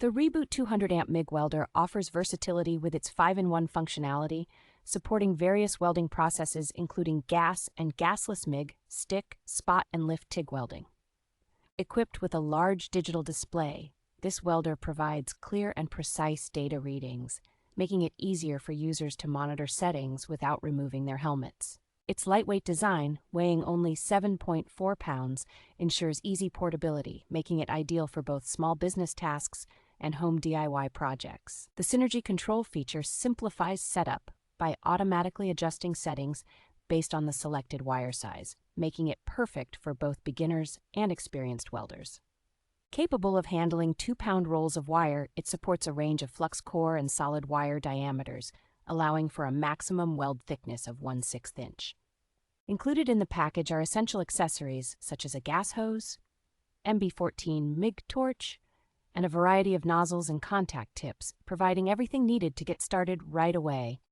The Reboot 200A MIG Welder offers versatility with its 5-in-1 functionality, supporting various welding processes including gas and gasless MIG, stick, spot, and lift TIG welding. Equipped with a large digital display, this welder provides clear and precise data readings, making it easier for users to monitor settings without removing their helmets. Its lightweight design, weighing only 7.4 pounds, ensures easy portability, making it ideal for both small business tasks and home DIY projects. The Synergy control feature simplifies setup by automatically adjusting settings based on the selected wire size, making it perfect for both beginners and experienced welders. Capable of handling 2-pound rolls of wire, it supports a range of flux core and solid wire diameters, allowing for a maximum weld thickness of 1/6 inch. Included in the package are essential accessories such as a gas hose, MB14 MIG torch, and a variety of nozzles and contact tips, providing everything needed to get started right away.